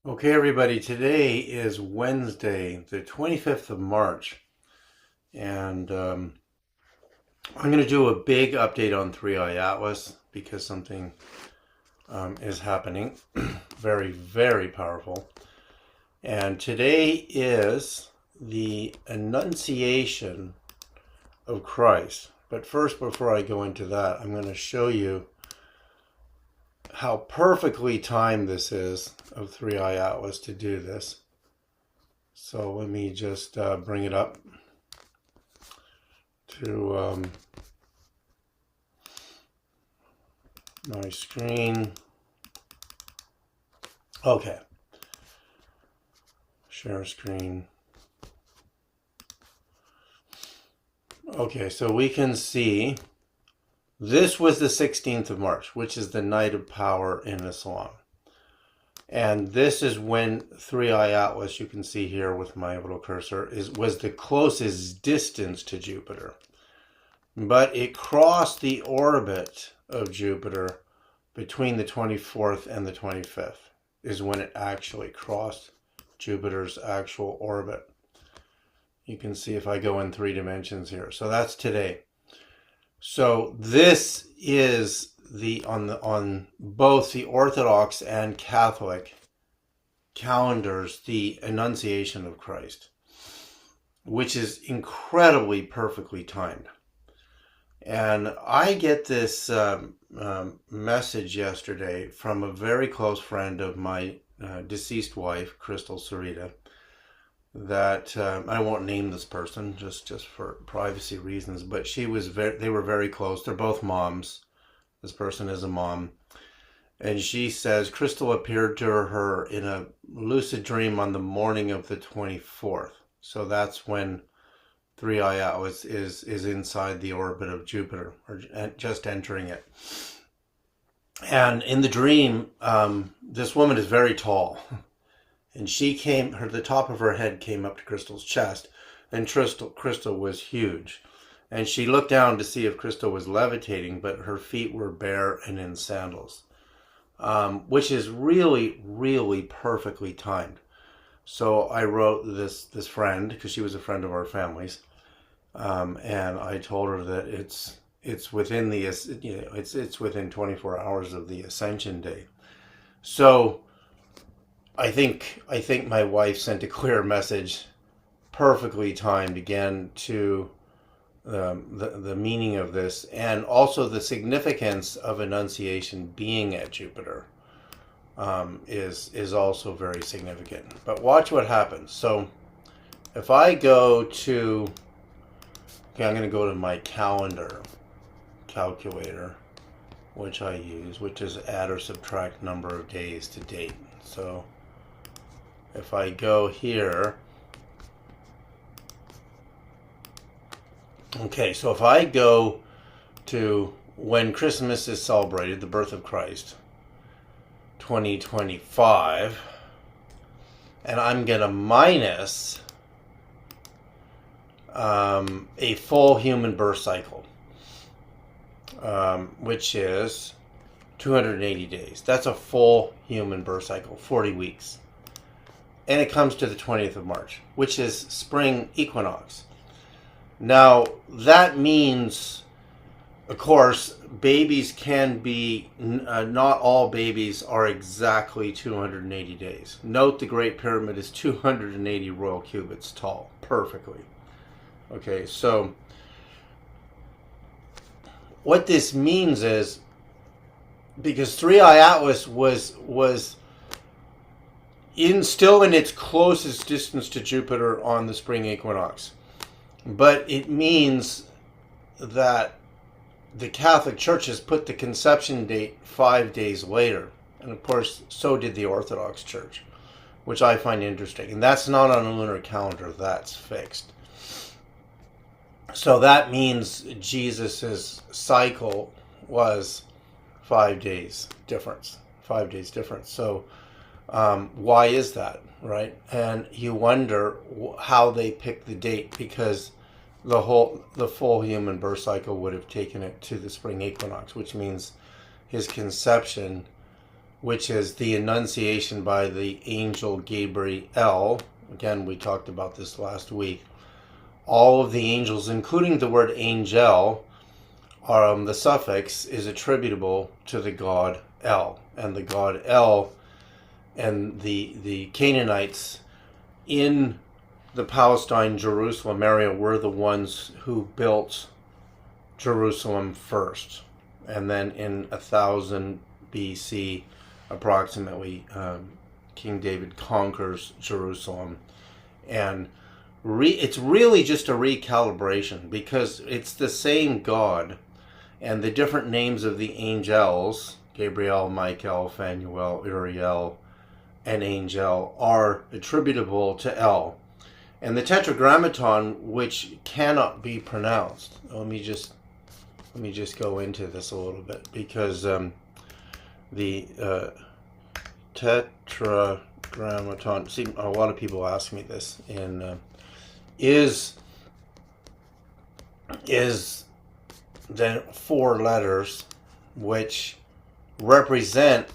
Okay, everybody, today is Wednesday, the 25th of March, and I'm going to do a big update on 3i Atlas because something is happening very, very powerful. And today is the Annunciation of Christ. But first, before I go into that, I'm going to show you how perfectly timed this is of 3i Atlas to do this. So let me just bring it up to my screen. Okay. Share screen. Okay, so we can see this was the 16th of March, which is the night of power in Islam. And this is when 3i Atlas, you can see here with my little cursor, was the closest distance to Jupiter. But it crossed the orbit of Jupiter between the 24th and the 25th, is when it actually crossed Jupiter's actual orbit. You can see if I go in 3 dimensions here. So that's today. So this is on both the Orthodox and Catholic calendars, the Annunciation of Christ, which is incredibly perfectly timed. And I get this message yesterday from a very close friend of my deceased wife, Crystal Sereda, that I won't name this person just for privacy reasons, but they were very close. They're both moms. This person is a mom. And she says Crystal appeared to her in a lucid dream on the morning of the 24th. So that's when 3i Atlas is inside the orbit of Jupiter, or just entering it. And in the dream, this woman is very tall. And the top of her head came up to Crystal's chest, and Crystal was huge. And she looked down to see if Crystal was levitating, but her feet were bare and in sandals, which is really, really perfectly timed. So I wrote this friend, because she was a friend of our family's, and I told her that it's within it's within 24 hours of the Ascension Day. So I think my wife sent a clear message, perfectly timed again, to the meaning of this, and also the significance of Annunciation being at Jupiter is also very significant. But watch what happens. So if I go to, okay, I'm going to go to my calendar calculator, which I use, which is add or subtract number of days to date. So if I go here, okay, so if I go to when Christmas is celebrated, the birth of Christ, 2025, and I'm going to minus a full human birth cycle, which is 280 days. That's a full human birth cycle, 40 weeks. And it comes to the 20th of March, which is spring equinox. Now, that means, of course, babies can be, not all babies are exactly 280 days. Note the Great Pyramid is 280 royal cubits tall, perfectly. Okay, so what this means is, because 3i Atlas was still in its closest distance to Jupiter on the spring equinox. But it means that the Catholic Church has put the conception date 5 days later. And of course, so did the Orthodox Church, which I find interesting. And that's not on a lunar calendar, that's fixed. So that means Jesus' cycle was 5 days difference. 5 days difference. So why is that, right? And you wonder how they picked the date, because the full human birth cycle would have taken it to the spring equinox, which means his conception which is the Annunciation by the angel Gabriel. Again, we talked about this last week. All of the angels, including the word angel, the suffix is attributable to the god El. And the god El and the Canaanites in the Palestine, Jerusalem area were the ones who built Jerusalem first. And then in 1000 BC, approximately, King David conquers Jerusalem. And it's really just a recalibration, because it's the same God, and the different names of the angels, Gabriel, Michael, Phanuel, Uriel, and Angel, are attributable to El. And the Tetragrammaton, which cannot be pronounced. Let me just go into this a little bit, because the Tetragrammaton. See, a lot of people ask me this, and is the 4 letters which represent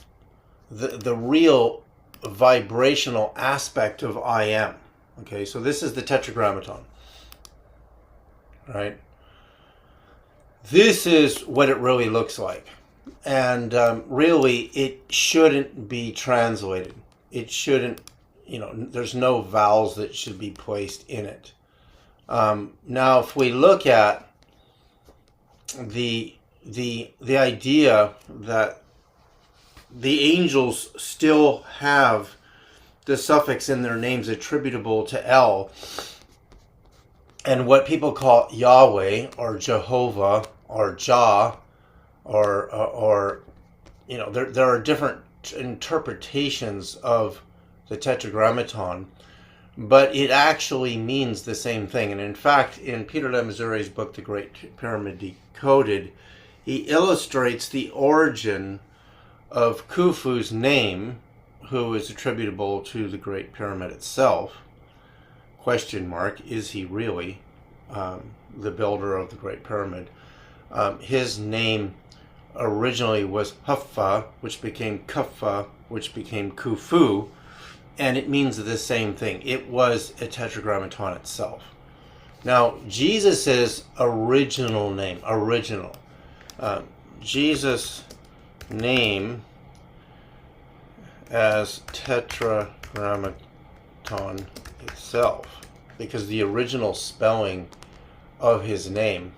the real vibrational aspect of I am. Okay, so this is the Tetragrammaton, right? This is what it really looks like. And really, it shouldn't be translated. It shouldn't, there's no vowels that should be placed in it. Now, if we look at the idea that the angels still have the suffix in their names attributable to El, and what people call Yahweh or Jehovah or Jah, or there are different interpretations of the Tetragrammaton, but it actually means the same thing. And in fact, in Peter Le Messurier's book, The Great Pyramid Decoded, he illustrates the origin of Khufu's name, who is attributable to the Great Pyramid itself. Question mark, is he really the builder of the Great Pyramid? His name originally was Huffa, which became Kuffa, which became Khufu, and it means the same thing. It was a Tetragrammaton itself. Now, Jesus' original name, Jesus' name as Tetragrammaton itself, because the original spelling of his name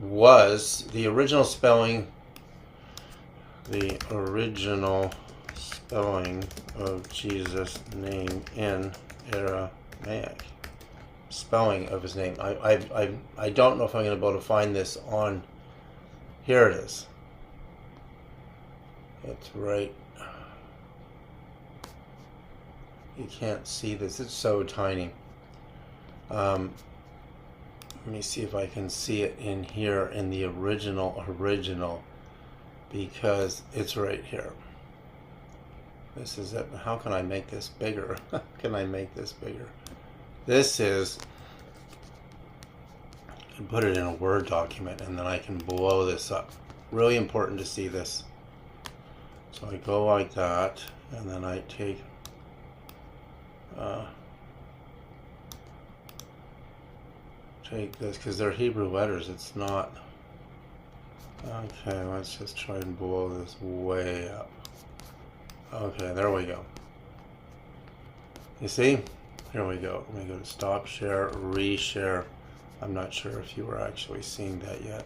was the original spelling of Jesus' name in Aramaic. Spelling of his name. I don't know if I'm going to be able to find this on. Here it is. It's right. You can't see this. It's so tiny. Let me see if I can see it in here in the original, because it's right here. This is it. How can I make this bigger? This is, I can put it in a Word document, and then I can blow this up. Really important to see this. So I go like that, and then I take this, because they're Hebrew letters. It's not. Okay, let's just try and blow this way up. Okay, there we go. You see? Here we go. Let me go to stop share, reshare. I'm not sure if you were actually seeing that yet.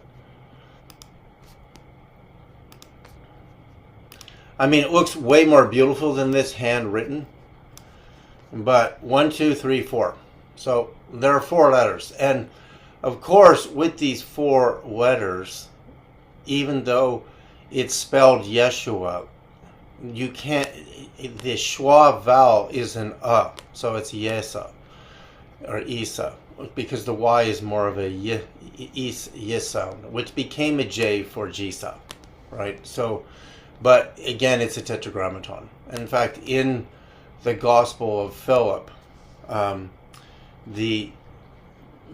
I mean, it looks way more beautiful than this handwritten. But 1, 2, 3, 4. So there are 4 letters. And of course, with these 4 letters, even though it's spelled Yeshua, you can't, the schwa vowel is an so it's Yesa or Isa, because the Y is more of a Y sound, which became a J for Jisa, right? So, but again, it's a Tetragrammaton. And in fact, in the Gospel of Philip,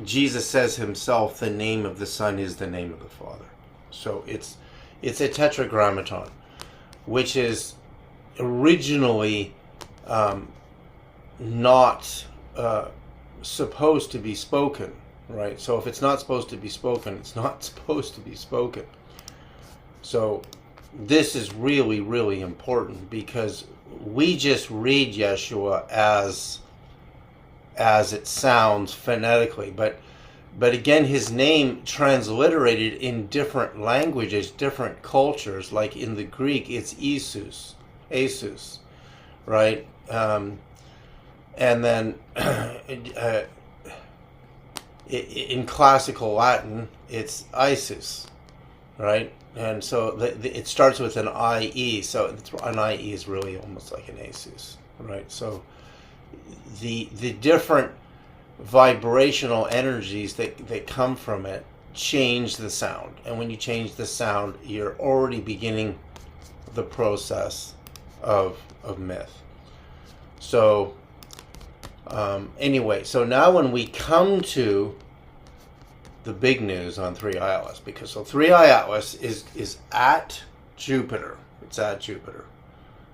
Jesus says himself, the name of the Son is the name of the Father. So it's a Tetragrammaton. which is originally not supposed to be spoken, right? So if it's not supposed to be spoken, it's not supposed to be spoken. So this is really, really important, because we just read Yeshua as it sounds phonetically, but again, his name transliterated in different languages, different cultures. Like in the Greek, it's Jesus, right? And then in classical Latin, it's Isis, right? And so it starts with an IE, so an IE is really almost like an Asus, right? So the different vibrational energies that come from it change the sound. And when you change the sound, you're already beginning the process of myth. So anyway, so now when we come to the big news on 3i Atlas, because so 3i Atlas is at Jupiter. It's at Jupiter,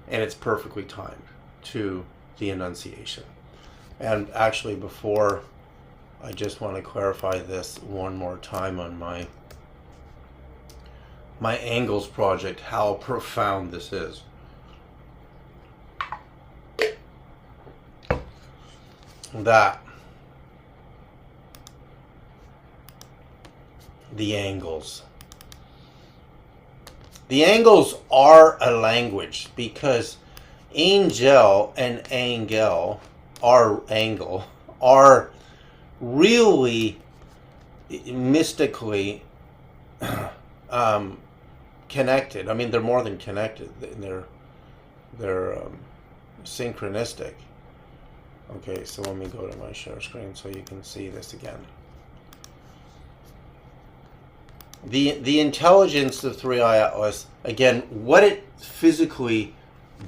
and it's perfectly timed to the Annunciation. And actually, before, I just want to clarify this one more time on my angles project, how profound this is. That the angles are a language, because angel and angle are really mystically connected. I mean, they're more than connected. They're synchronistic. Okay, so let me go to my share screen so you can see this again. The intelligence of 3i Atlas, again, what it's physically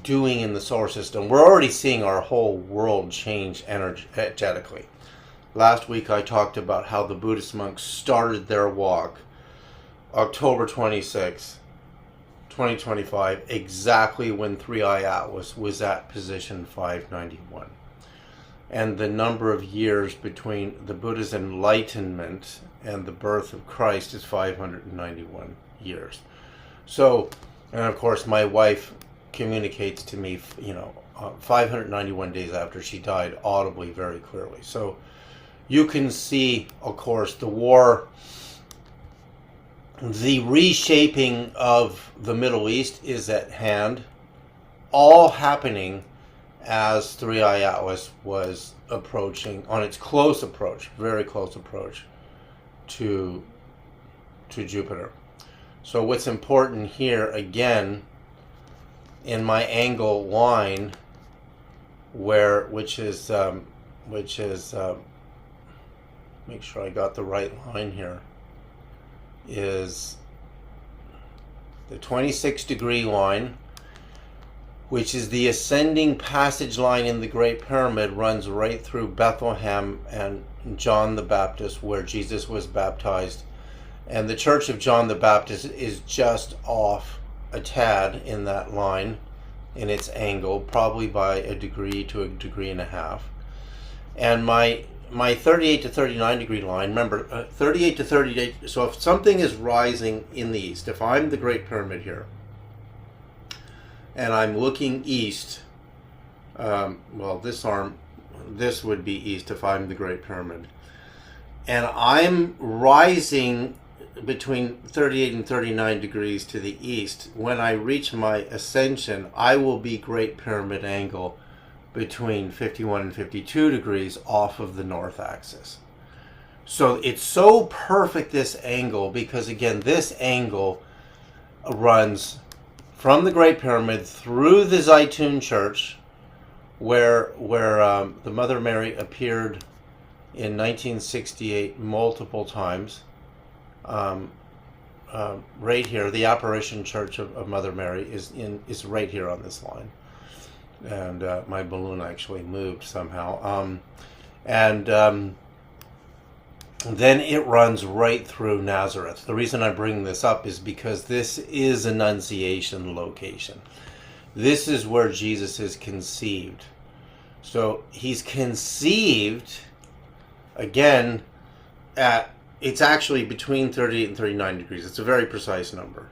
doing in the solar system, we're already seeing our whole world change energetically. Last week I talked about how the Buddhist monks started their walk October 26, 2025, exactly when 3i Atlas was at position 591. And the number of years between the Buddha's enlightenment and the birth of Christ is 591 years. So, and of course, my wife communicates to me, 591 days after she died, audibly, very clearly. So you can see, of course, the war, the reshaping of the Middle East is at hand, all happening as 3i Atlas was approaching, on its close approach, very close approach to Jupiter. So what's important here, again, in my angle line, which is make sure I got the right line here, is the 26-degree line, which is the ascending passage line in the Great Pyramid, runs right through Bethlehem and John the Baptist, where Jesus was baptized. And the Church of John the Baptist is just off a tad in that line, in its angle, probably by a degree to a degree and a half. And my 38 to 39 degree line, remember, 38 to 38, so if something is rising in the east, if I'm the Great Pyramid here, and I'm looking east, this would be east if I'm the Great Pyramid, and I'm rising between 38 and 39 degrees to the east. When I reach my ascension, I will be Great Pyramid angle between 51 and 52 degrees off of the north axis. So it's so perfect, this angle, because again, this angle runs from the Great Pyramid through the Zaytun Church, where the Mother Mary appeared in 1968 multiple times. Right here, the Apparition Church of Mother Mary is right here on this line, and my balloon actually moved somehow. then it runs right through Nazareth. The reason I bring this up is because this is Annunciation location. This is where Jesus is conceived. So he's conceived, again, it's actually between 38 and 39 degrees. It's a very precise number,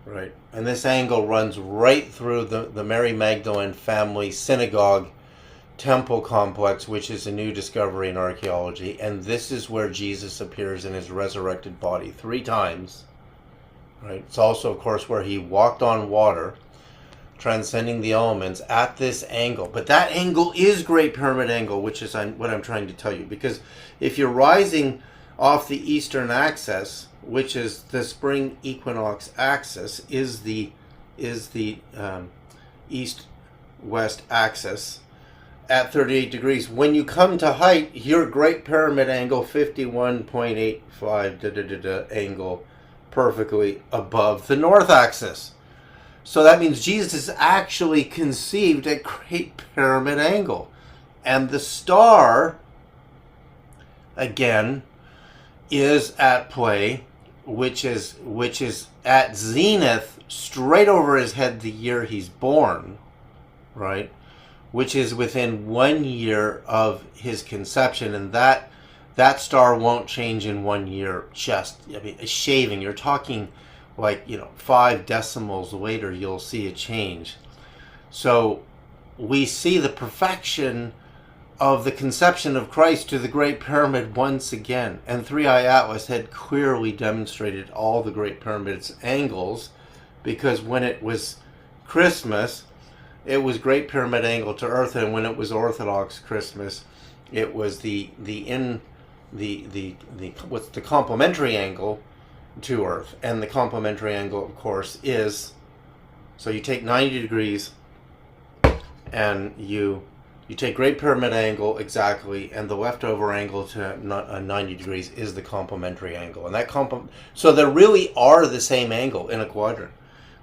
right? And this angle runs right through the Mary Magdalene family synagogue temple complex, which is a new discovery in archaeology. And this is where Jesus appears in his resurrected body 3 times, right? It's also, of course, where he walked on water, transcending the elements at this angle. But that angle is Great Pyramid angle, which is what I'm trying to tell you. Because if you're rising off the eastern axis, which is the spring equinox axis, is the east-west axis at 38 degrees. When you come to height, your Great Pyramid angle, 51.85 angle, perfectly above the north axis. So that means Jesus is actually conceived at Great Pyramid angle. And the star, again, is at play, which is at zenith, straight over his head the year he's born, right? Which is within 1 year of his conception, and that star won't change in 1 year. Just, I mean, a shaving. You're talking like, 5 decimals later, you'll see a change. So we see the perfection of the conception of Christ to the Great Pyramid once again. And 3i Atlas had clearly demonstrated all the Great Pyramid's angles, because when it was Christmas, it was Great Pyramid angle to Earth, and when it was Orthodox Christmas, it was the complementary angle to Earth. And the complementary angle, of course, is, so you take 90 degrees and you take Great Pyramid angle exactly, and the leftover angle to 90 degrees is the complementary angle. And that so there really are the same angle in a quadrant,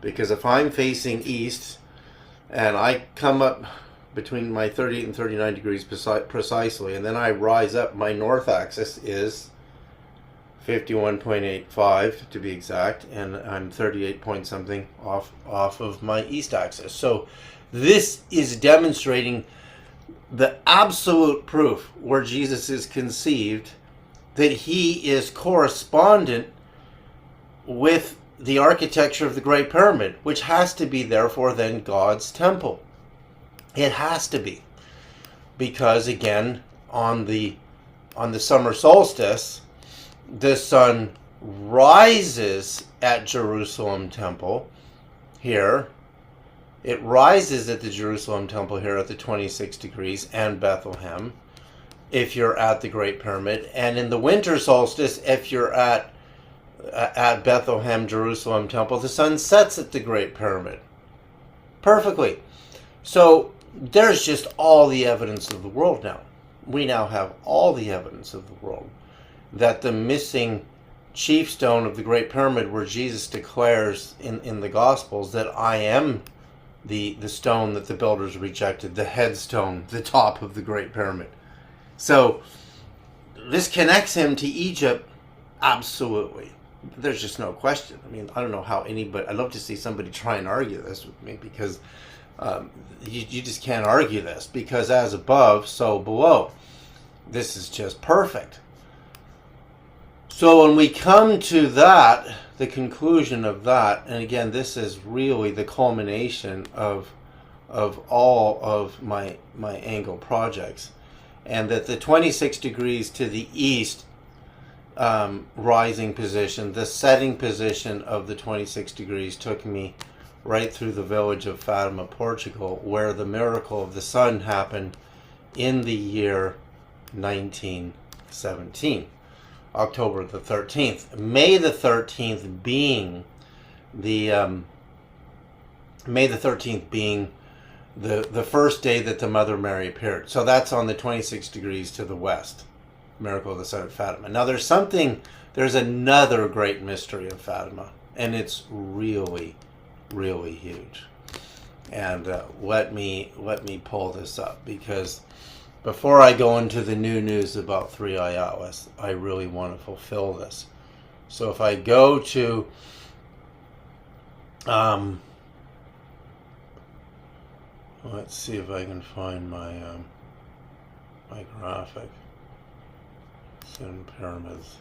because if I'm facing east and I come up between my 38 and 39 degrees precisely, and then I rise up, my north axis is 51.85 to be exact, and I'm 38 point something off of my east axis. So this is demonstrating the absolute proof where Jesus is conceived that he is correspondent with the architecture of the Great Pyramid, which has to be, therefore, then God's temple. It has to be, because again, on the summer solstice, the sun rises at Jerusalem temple here. It rises at the Jerusalem temple here at the 26 degrees, and Bethlehem if you're at the Great Pyramid. And in the winter solstice, if you're at Bethlehem, Jerusalem temple, the sun sets at the Great Pyramid. Perfectly. So there's just all the evidence of the world now. We now have all the evidence of the world that the missing chief stone of the Great Pyramid, where Jesus declares in the Gospels that I am the stone that the builders rejected, the headstone, the top of the Great Pyramid. So this connects him to Egypt, absolutely. There's just no question. I mean, I don't know how anybody, I'd love to see somebody try and argue this with me, because you just can't argue this, because as above, so below. This is just perfect. So when we come to that, the conclusion of that, and again, this is really the culmination of all of my angle projects, and that the 26 degrees to the east rising position, the setting position of the 26 degrees took me right through the village of Fatima, Portugal, where the miracle of the sun happened in the year 1917. October the 13th. May the 13th being the first day that the Mother Mary appeared. So that's on the 26 degrees to the west. Miracle of the Sun at Fatima. Now there's another great mystery of Fatima, and it's really, really huge. And let me pull this up, because before I go into the new news about 3i Atlas, I really want to fulfill this. So if I go to let's see if I can find my my graphic. Sun pyramids.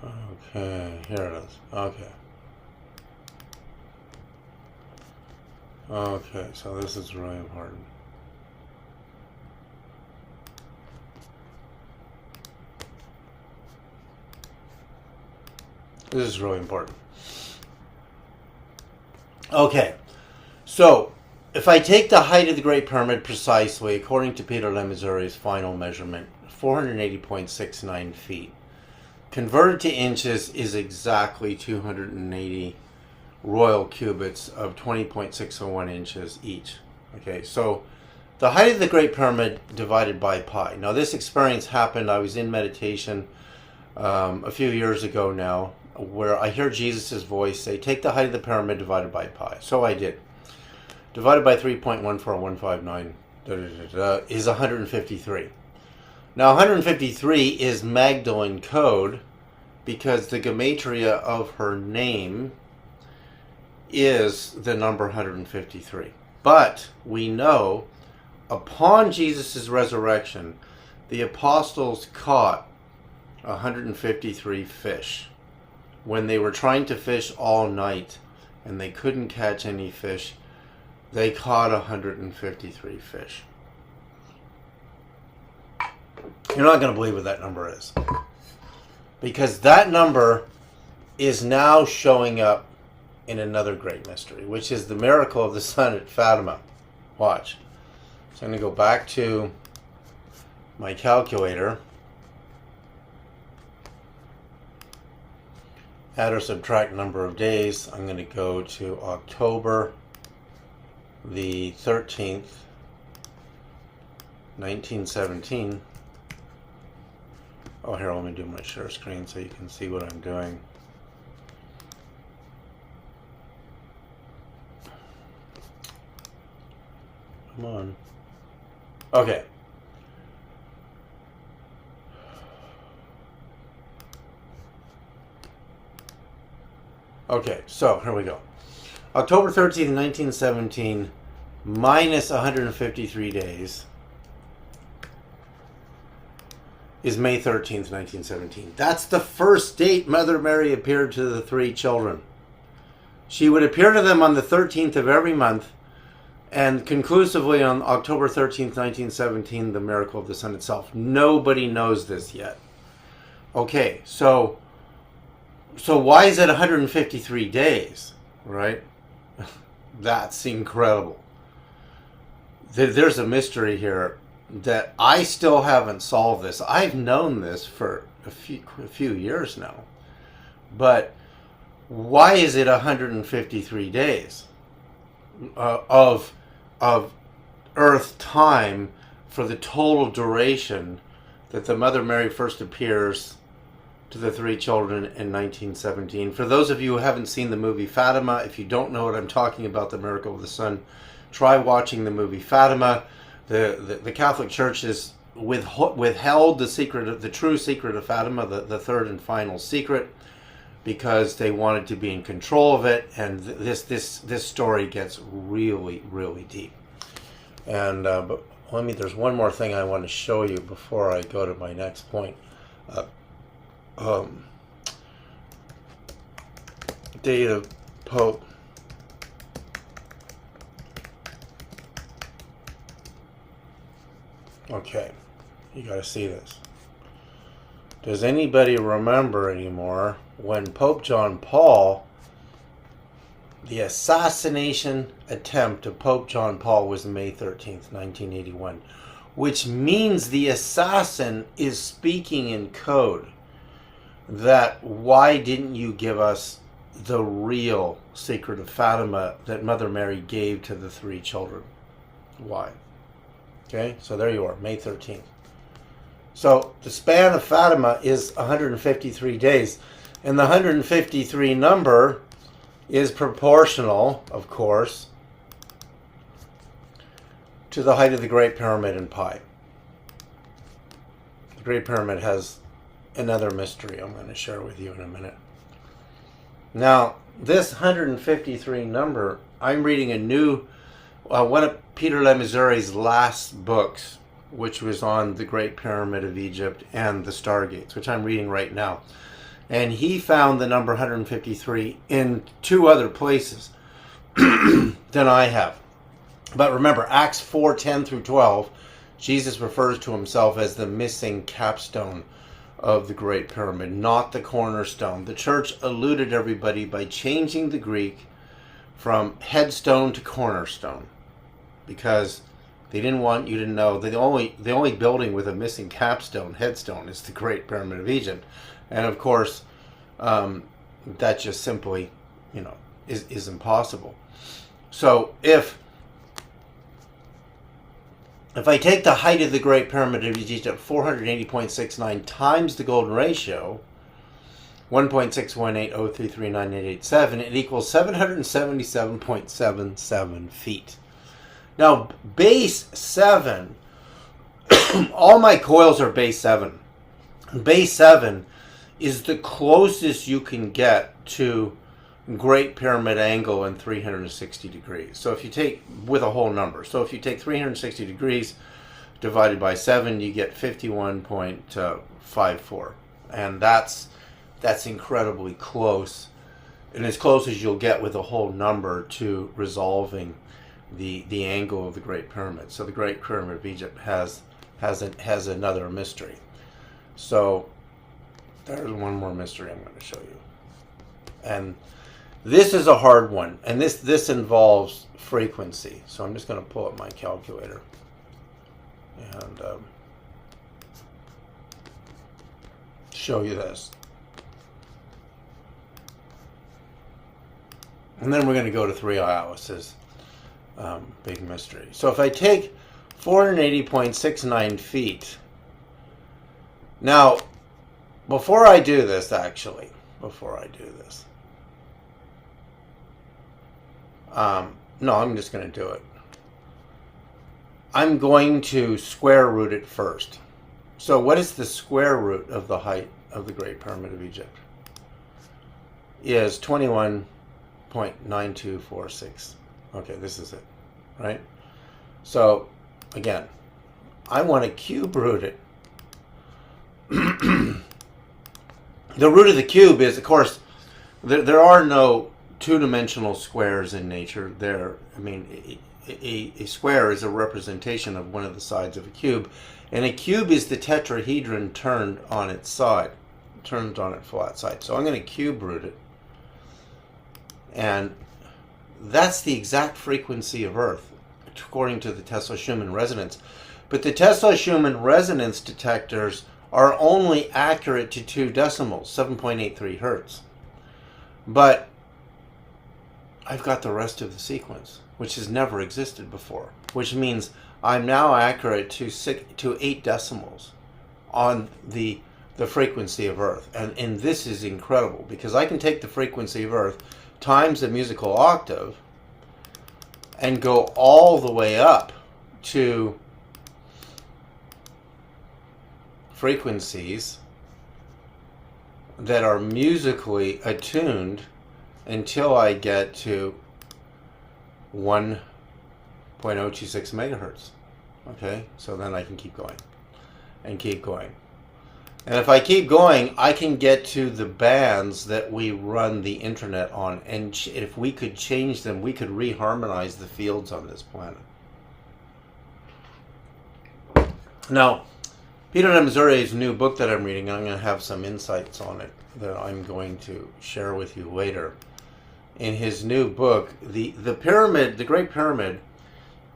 Okay, here it is. Okay. Okay, so this is really important. This is really important. Okay, so if I take the height of the Great Pyramid precisely, according to Peter Lemaisurier's final measurement, 480.69 feet, converted to inches is exactly 280 royal cubits of 20.601 inches each. Okay, so the height of the Great Pyramid divided by pi. Now this experience happened, I was in meditation a few years ago now, where I hear Jesus' voice say, take the height of the pyramid divided by pi. So I did. Divided by 3.14159 is 153. Now 153 is Magdalene code because the gematria of her name is the number 153. But we know upon Jesus' resurrection, the apostles caught 153 fish. When they were trying to fish all night and they couldn't catch any fish, they caught 153 fish. You're not going to believe what that number is. Because that number is now showing up in another great mystery, which is the miracle of the sun at Fatima. Watch. So I'm going to go back to my calculator. Add or subtract number of days. I'm going to go to October the 13th, 1917. Oh, here, let me do my share screen so you can see what I'm doing. Come on. Okay. Okay, so here we go. October 13th, 1917, minus 153 days is May 13th, 1917. That's the first date Mother Mary appeared to the three children. She would appear to them on the 13th of every month, and conclusively on October 13th, 1917, the miracle of the sun itself. Nobody knows this yet. Okay, so why is it 153 days, right? That's incredible. There's a mystery here that I still haven't solved this. I've known this for a few years now. But why is it 153 days of Earth time for the total duration that the Mother Mary first appears to the three children in 1917. For those of you who haven't seen the movie Fatima, if you don't know what I'm talking about, the miracle of the sun, try watching the movie Fatima. The Catholic Church has withheld the true secret of Fatima, the third and final secret, because they wanted to be in control of it, and this story gets really, really deep. And but there's one more thing I want to show you before I go to my next point. Date of Pope. Okay, you got to see this. Does anybody remember anymore when Pope John Paul, the assassination attempt of Pope John Paul was May 13th, 1981, which means the assassin is speaking in code that why didn't you give us the real secret of Fatima that Mother Mary gave to the three children? Why? Okay, so there you are, May 13th. So the span of Fatima is 153 days. And the 153 number is proportional, of course, to the height of the Great Pyramid in pi. The Great Pyramid has another mystery I'm going to share with you in a minute. Now, this 153 number, I'm reading a new, one of Peter Lemaisurier's last books, which was on the Great Pyramid of Egypt and the Stargates, which I'm reading right now. And he found the number 153 in 2 other places than I have. But remember, Acts 4:10 through 12, Jesus refers to himself as the missing capstone of the Great Pyramid, not the cornerstone. The church eluded everybody by changing the Greek from headstone to cornerstone, because they didn't want you to know that the only building with a missing capstone, headstone, is the Great Pyramid of Egypt. And of course, that just simply, is impossible. So if I take the height of the Great Pyramid of Egypt, 480.69 times the golden ratio, 1.61803398887, it equals 777.77 feet. Now, base 7, all my coils are base 7. Base 7 is the closest you can get to Great Pyramid angle in 360 degrees. So if you take, with a whole number, so if you take 360 degrees divided by 7, you get 51.54. And that's incredibly close, and as close as you'll get with a whole number to resolving the angle of the Great Pyramid. So the Great Pyramid of Egypt has another mystery. So there's one more mystery I'm going to show you. And this is a hard one, and this involves frequency. So I'm just going to pull up my calculator and show you this. And then we're going to go to 3 Alice's big mystery. So if I take 480.69 feet, now, before I do this, no, I'm just going to do it. I'm going to square root it first. So what is the square root of the height of the Great Pyramid of Egypt? Is 21.9246. Okay, this is it, right? So, again, I want to cube root it. The root of the cube is, of course, there are no two-dimensional squares in nature. A square is a representation of one of the sides of a cube, and a cube is the tetrahedron turned on its side, turned on its flat side. So I'm going to cube root it, and that's the exact frequency of Earth, according to the Tesla-Schumann resonance. But the Tesla-Schumann resonance detectors are only accurate to 2 decimals, 7.83 hertz. But I've got the rest of the sequence, which has never existed before, which means I'm now accurate to 8 decimals on the frequency of Earth. And this is incredible, because I can take the frequency of Earth times the musical octave and go all the way up to frequencies that are musically attuned until I get to 1.026 megahertz. Okay, so then I can keep going and keep going. And if I keep going, I can get to the bands that we run the internet on. And if we could change them, we could reharmonize the fields on this planet. Now, Peter Lemaisurier's new book that I'm reading, I'm going to have some insights on it that I'm going to share with you later. In his new book, the pyramid, the Great Pyramid,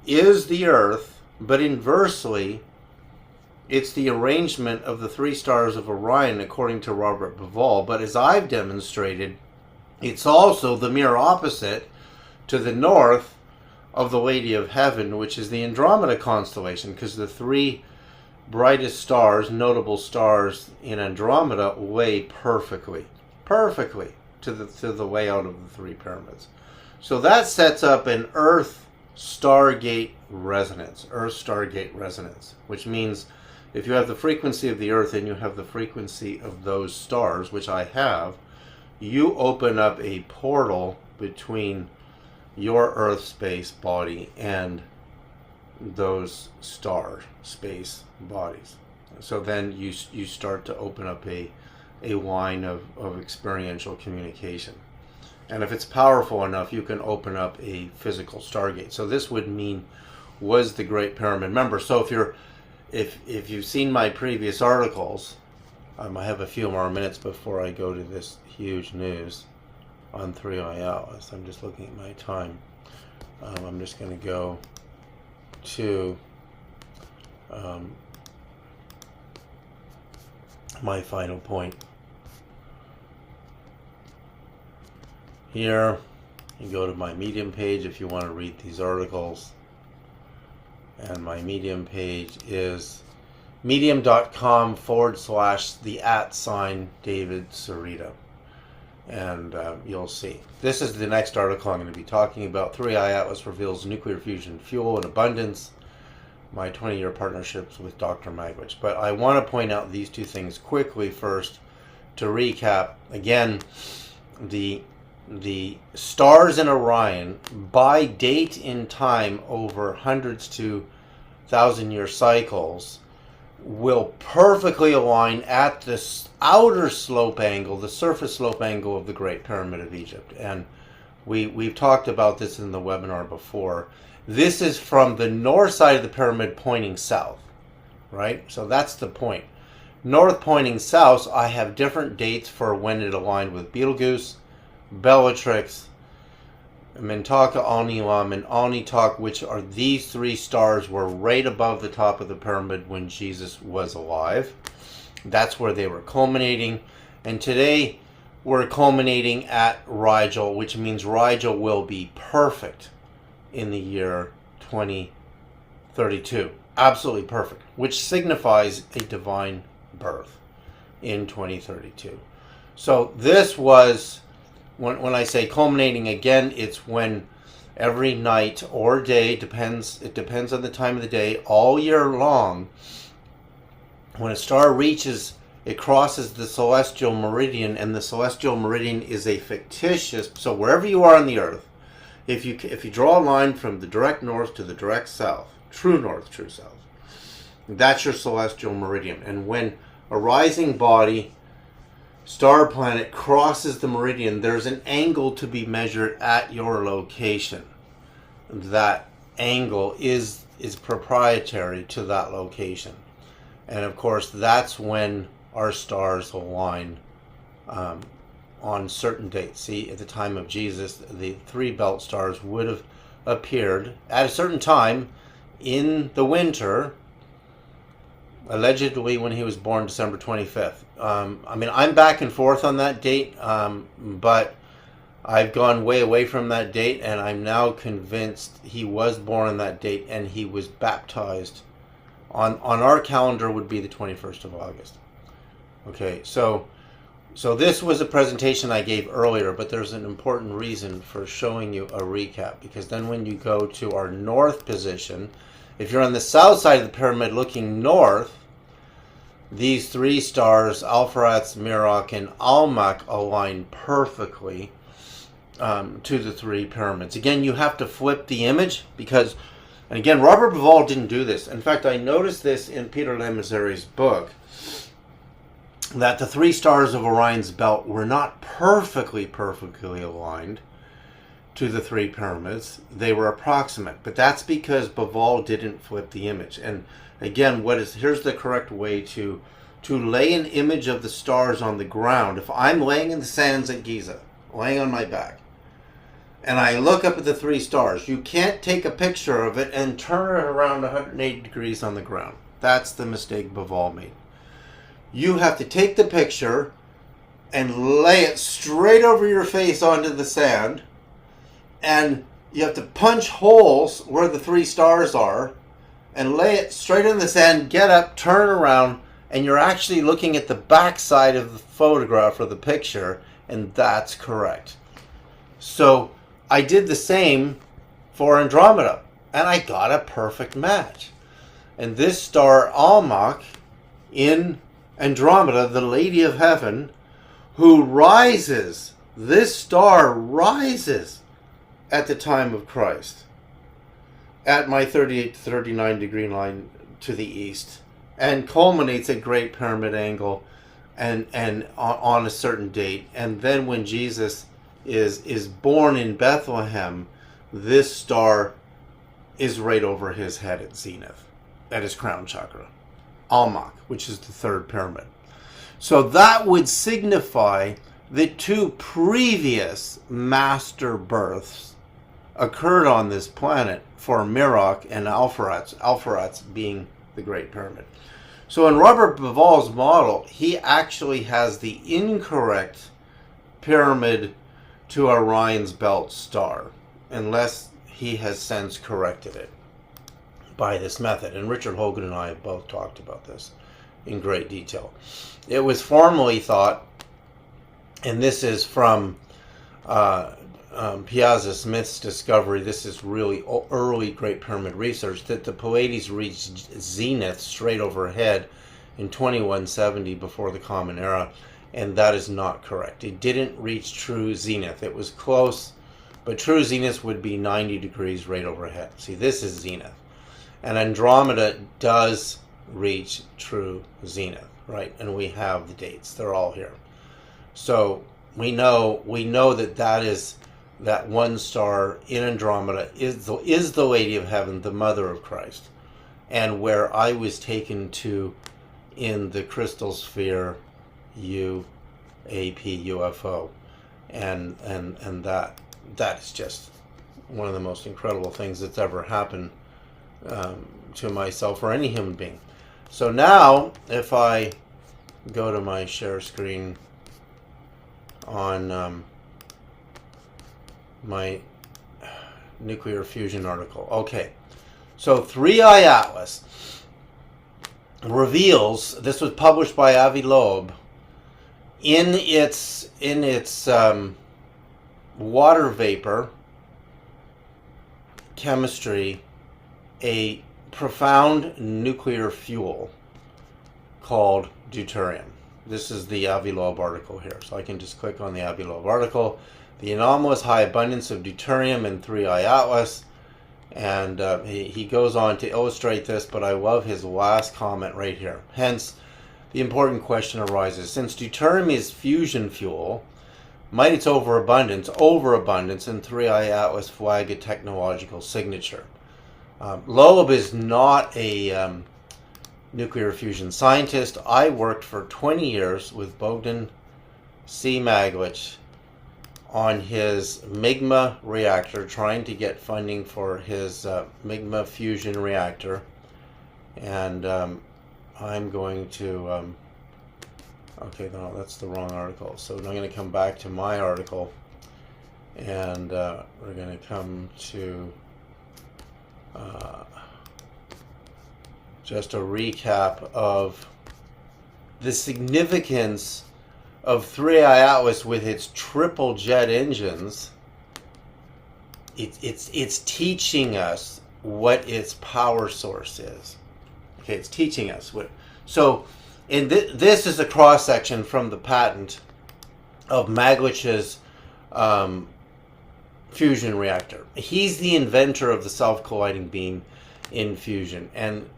is the Earth, but inversely, it's the arrangement of the 3 stars of Orion, according to Robert Bauval. But as I've demonstrated, it's also the mirror opposite to the north of the Lady of Heaven, which is the Andromeda constellation, because the 3 brightest stars, notable stars in Andromeda, lay perfectly to the layout of the 3 pyramids. So that sets up an Earth Stargate resonance, Earth Stargate resonance, which means if you have the frequency of the Earth and you have the frequency of those stars, which I have, you open up a portal between your Earth space body and those star space bodies. So then you start to open up a line of experiential communication. And if it's powerful enough, you can open up a physical Stargate. So this would mean, was the Great Pyramid member? So if you've seen my previous articles, I have a few more minutes before I go to this huge news on 3i Atlas. I'm just looking at my time. I'm just going to go to my final point. Here, you go to my Medium page if you want to read these articles. And my Medium page is medium.com/the @David Sereda. And you'll see. This is the next article I'm going to be talking about. 3i Atlas reveals nuclear fusion fuel in abundance. My 20-year partnerships with Dr. Maglich. But I want to point out these two things quickly first to recap. Again, the stars in Orion, by date in time over hundreds to 1,000-year cycles, will perfectly align at this outer slope angle, the surface slope angle of the Great Pyramid of Egypt. And we've talked about this in the webinar before. This is from the north side of the pyramid pointing south, right? So that's the point. North pointing south, I have different dates for when it aligned with Betelgeuse, Bellatrix, Mintaka, Alnilam, and Alnitak, which are these three stars, were right above the top of the pyramid when Jesus was alive. That's where they were culminating. And today we're culminating at Rigel, which means Rigel will be perfect in the year 2032. Absolutely perfect, which signifies a divine birth in 2032. So this was, when I say culminating, again, it's when every night or day, it depends on the time of the day, all year long, when a star reaches, it crosses the celestial meridian, and the celestial meridian is a fictitious, so wherever you are on the earth, if you draw a line from the direct north to the direct south, true north, true south, that's your celestial meridian. And when a rising body, star planet, crosses the meridian, there's an angle to be measured at your location. That angle is proprietary to that location. And of course, that's when our stars align on certain dates. See, at the time of Jesus, the three belt stars would have appeared at a certain time in the winter, allegedly when he was born, December 25th. I mean, I'm back and forth on that date, but I've gone way away from that date, and I'm now convinced he was born on that date, and he was baptized on our calendar would be the 21st of August. Okay, so this was a presentation I gave earlier, but there's an important reason for showing you a recap, because then when you go to our north position, if you're on the south side of the pyramid looking north, these three stars, Alpheratz, Meroc, and Almach, align perfectly to the three pyramids. Again, you have to flip the image because, and again, Robert Bauval didn't do this. In fact, I noticed this in Peter Lemaiseur's book, that the three stars of Orion's belt were not perfectly aligned to the three pyramids. They were approximate, but that's because Bauval didn't flip the image. And again, here's the correct way to lay an image of the stars on the ground. If I'm laying in the sands at Giza, laying on my back, and I look up at the three stars, you can't take a picture of it and turn it around 180 degrees on the ground. That's the mistake Bauval made. You have to take the picture and lay it straight over your face onto the sand, and you have to punch holes where the three stars are and lay it straight in the sand, get up, turn around, and you're actually looking at the back side of the photograph or the picture, and that's correct. So I did the same for Andromeda. And I got a perfect match. And this star, Almach, in Andromeda, the Lady of Heaven, who rises, this star rises at the time of Christ, at my 38 to 39 degree line to the east, and culminates at Great Pyramid angle and on a certain date. And then when Jesus is born in Bethlehem, this star is right over his head at zenith, at his crown chakra, Almach, which is the third pyramid. So that would signify that two previous master births occurred on this planet for Meroc and Alpheratz being the Great Pyramid. So in Robert Bauval's model, he actually has the incorrect pyramid to Orion's belt star, unless he has since corrected it by this method. And Richard Hogan and I have both talked about this in great detail. It was formerly thought, and this is from Piazza Smith's discovery, this is really early Great Pyramid research, that the Pleiades reached zenith straight overhead in 2170 before the Common Era, and that is not correct. It didn't reach true zenith. It was close, but true zenith would be 90 degrees right overhead. See, this is zenith. And Andromeda does reach true zenith, right? And we have the dates. They're all here. So we know that one star in Andromeda is the Lady of Heaven, the Mother of Christ, and where I was taken to in the crystal sphere UAP UFO, and that is just one of the most incredible things that's ever happened to myself or any human being. So now, if I go to my share screen on my nuclear fusion article. Okay, so 3i Atlas reveals, this was published by Avi Loeb, in its water vapor chemistry, a profound nuclear fuel called deuterium. This is the Avi Loeb article here, so I can just click on the Avi Loeb article. The anomalous high abundance of deuterium in 3i Atlas, and he goes on to illustrate this, but I love his last comment right here. Hence, the important question arises, since deuterium is fusion fuel, might its overabundance in 3i Atlas flag a technological signature? Loeb is not a nuclear fusion scientist. I worked for 20 years with Bogdan Maglich on his Migma reactor, trying to get funding for his Migma fusion reactor. And I'm going to, okay, no, that's the wrong article. So I'm going to come back to my article, and we're going to come to just a recap of the significance of 3i Atlas with its triple jet engines. It's teaching us what its power source is. Okay, it's teaching us what. So, this is a cross section from the patent of Maglich's fusion reactor. He's the inventor of the self-colliding beam in fusion, and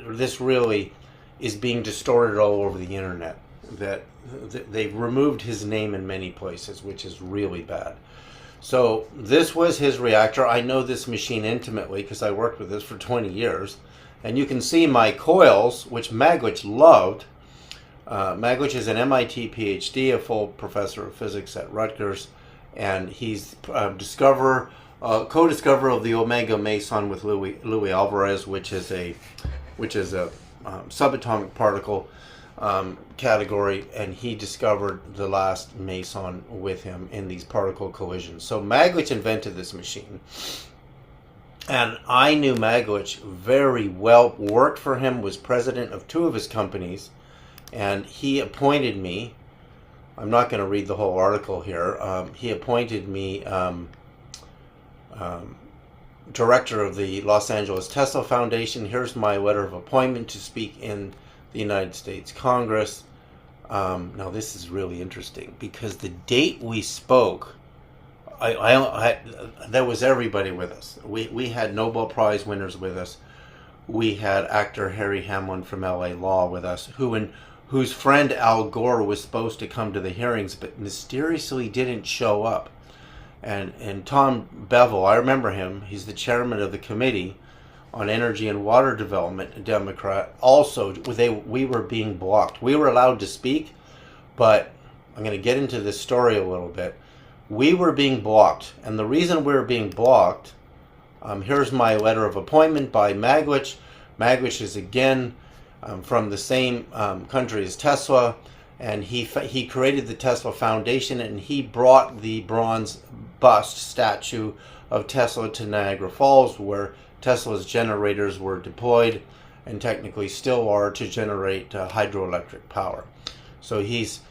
this really is being distorted all over the internet. That they've removed his name in many places, which is really bad. So this was his reactor. I know this machine intimately because I worked with this for 20 years. And you can see my coils, which Maglich loved. Maglich is an MIT PhD, a full professor of physics at Rutgers, and he's co-discoverer of the Omega Meson with Louis Alvarez, which is a subatomic particle category, and he discovered the last meson with him in these particle collisions. So Maglich invented this machine, and I knew Maglich very well, worked for him, was president of two of his companies, and he appointed me. I'm not going to read the whole article here. He appointed me director of the Los Angeles Tesla Foundation. Here's my letter of appointment to speak in the United States Congress. Now this is really interesting because the date we spoke, there was everybody with us. We had Nobel Prize winners with us. We had actor Harry Hamlin from LA Law with us, whose friend Al Gore was supposed to come to the hearings, but mysteriously didn't show up. And Tom Bevel, I remember him. He's the chairman of the Committee on Energy and Water Development, a Democrat. Also, we were being blocked. We were allowed to speak, but I'm going to get into this story a little bit. We were being blocked, and the reason we were being blocked, here's my letter of appointment by Maglich. Maglich is again from the same country as Tesla, and he created the Tesla Foundation, and he brought the bronze bust statue of Tesla to Niagara Falls, where Tesla's generators were deployed and technically still are to generate hydroelectric power. So he's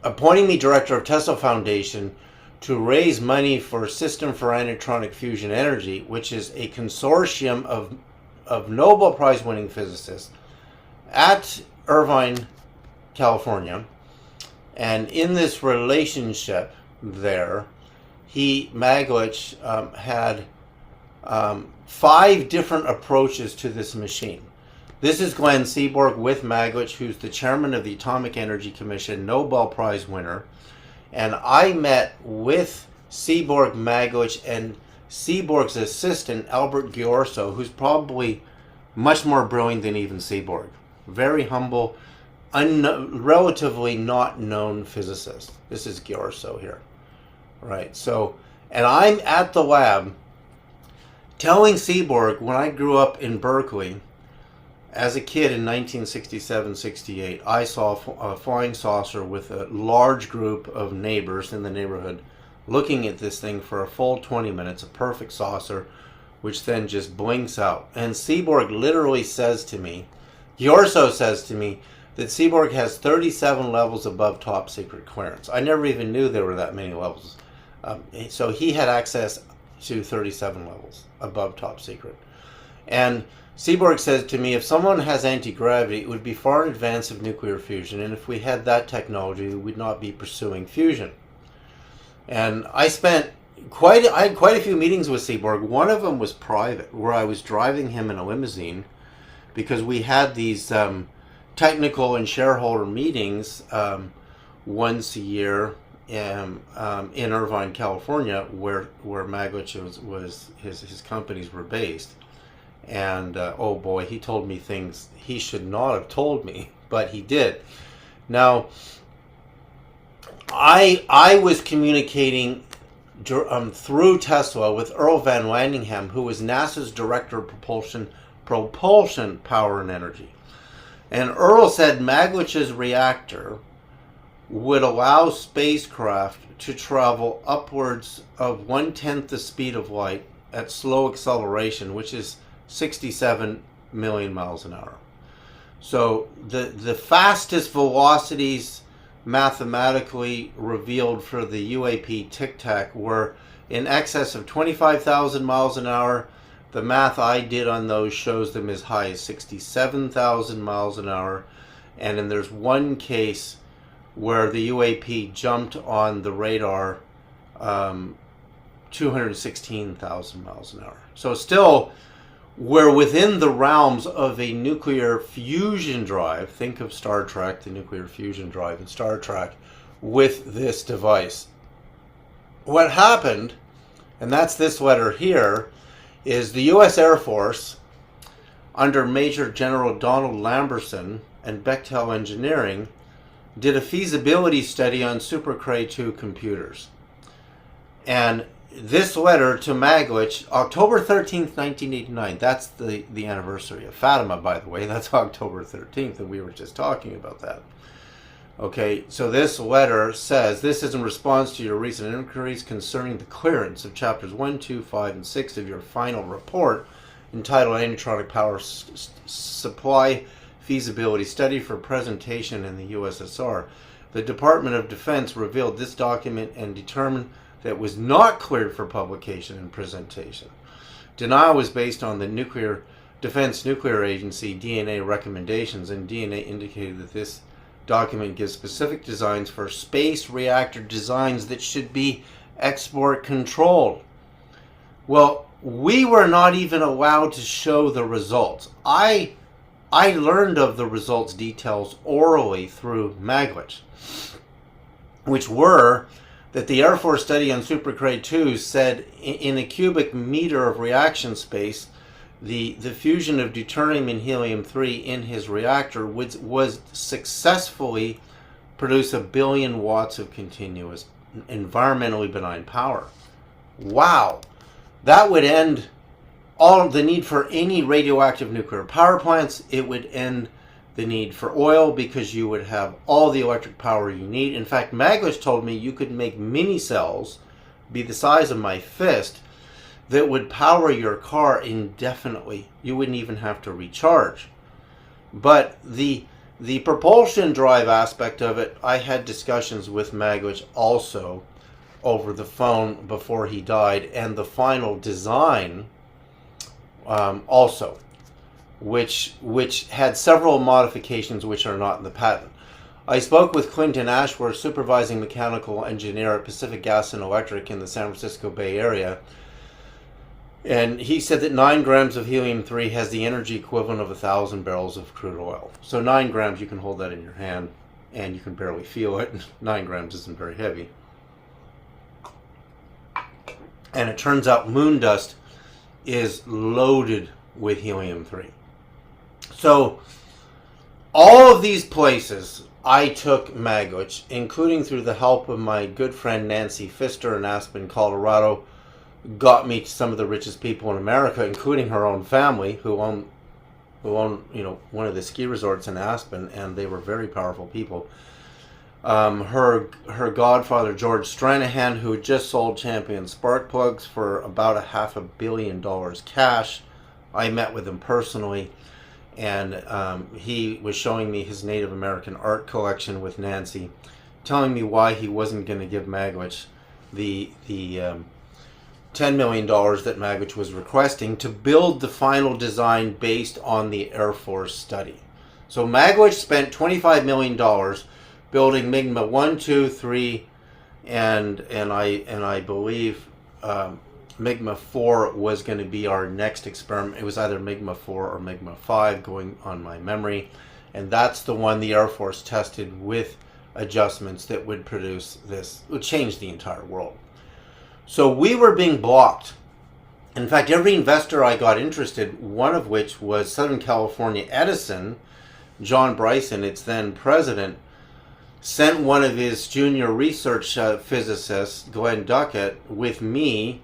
appointing me director of Tesla Foundation to raise money for System for Electronic Fusion Energy, which is a consortium of Nobel Prize winning physicists at Irvine, California. And in this relationship there, Maglich had 5 different approaches to this machine. This is Glenn Seaborg with Maglich, who's the chairman of the Atomic Energy Commission, Nobel Prize winner. And I met with Seaborg, Maglich, and Seaborg's assistant, Albert Ghiorso, who's probably much more brilliant than even Seaborg. Very humble, relatively not known physicist. This is Ghiorso here. Right, so, and I'm at the lab telling Seaborg, when I grew up in Berkeley, as a kid in 1967-68, I saw a flying saucer with a large group of neighbors in the neighborhood looking at this thing for a full 20 minutes, a perfect saucer, which then just blinks out. And Seaborg literally says to me, Ghiorso says to me, that Seaborg has 37 levels above top secret clearance. I never even knew there were that many levels. So he had access to 37 levels above top secret. And Seaborg says to me, if someone has anti-gravity, it would be far in advance of nuclear fusion, and if we had that technology, we would not be pursuing fusion. And I had quite a few meetings with Seaborg. One of them was private, where I was driving him in a limousine, because we had these technical and shareholder meetings once a year in Irvine, California, where Maglich was his companies were based. And oh boy, he told me things he should not have told me, but he did. Now, I was communicating through Tesla with Earl Van Landingham, who was NASA's director of propulsion power and energy. And Earl said Maglich's reactor would allow spacecraft to travel upwards of 1/10 the speed of light at slow acceleration, which is 67 million miles an hour. So the fastest velocities mathematically revealed for the UAP Tic Tac were in excess of 25,000 miles an hour. The math I did on those shows them as high as 67,000 miles an hour. And then there's one case where the UAP jumped on the radar 216,000 miles an hour. So still, we're within the realms of a nuclear fusion drive. Think of Star Trek, the nuclear fusion drive in Star Trek, with this device. What happened, and that's this letter here, is the U.S. Air Force, under Major General Donald Lamberson and Bechtel Engineering, did a feasibility study on Super Cray 2 computers. And this letter to Maglich, October 13th, 1989, that's the anniversary of Fatima, by the way. That's October 13th, and we were just talking about that. Okay, so this letter says, this is in response to your recent inquiries concerning the clearance of chapters 1, 2, 5, and 6 of your final report entitled Electronic Power Supply Feasibility Study for Presentation in the USSR. The Department of Defense revealed this document and determined that was not cleared for publication and presentation. Denial was based on the Defense Nuclear Agency DNA recommendations, and DNA indicated that this document gives specific designs for space reactor designs that should be export controlled. Well, we were not even allowed to show the results. I learned of the results details orally through Maglich, which were that the Air Force study on Supercrate 2 said in a cubic meter of reaction space, the fusion of deuterium and helium-3 in his reactor was successfully produce 1 billion watts of continuous environmentally benign power. Wow! That would end all of the need for any radioactive nuclear power plants. It would end the need for oil because you would have all the electric power you need. In fact, Maglich told me you could make mini cells, be the size of my fist, that would power your car indefinitely. You wouldn't even have to recharge. But the propulsion drive aspect of it, I had discussions with Maglich also over the phone before he died, and the final design also, which had several modifications which are not in the patent. I spoke with Clinton Ashworth, supervising mechanical engineer at Pacific Gas and Electric in the San Francisco Bay Area, and he said that 9 grams of helium-3 has the energy equivalent of 1,000 barrels of crude oil. So 9 grams, you can hold that in your hand, and you can barely feel it. 9 grams isn't very heavy. And it turns out moon dust is loaded with helium-3. So all of these places I took Maglich, including through the help of my good friend Nancy Pfister in Aspen, Colorado, got me to some of the richest people in America, including her own family, who own one of the ski resorts in Aspen, and they were very powerful people. Her godfather George Stranahan, who just sold Champion spark plugs for about $500 million cash. I met with him personally, and he was showing me his Native American art collection with Nancy, telling me why he wasn't going to give Maglich the $10 million that Maglich was requesting to build the final design based on the Air Force study. So Maglich spent $25 million building Migma 1, 2, 3, and I believe Migma 4 was going to be our next experiment. It was either Migma 4 or Migma 5, going on my memory, and that's the one the Air Force tested with adjustments that would produce this, would change the entire world. So we were being blocked. In fact, every investor I got interested, one of which was Southern California Edison, John Bryson, its then president, sent one of his junior research physicists, Glenn Duckett, with me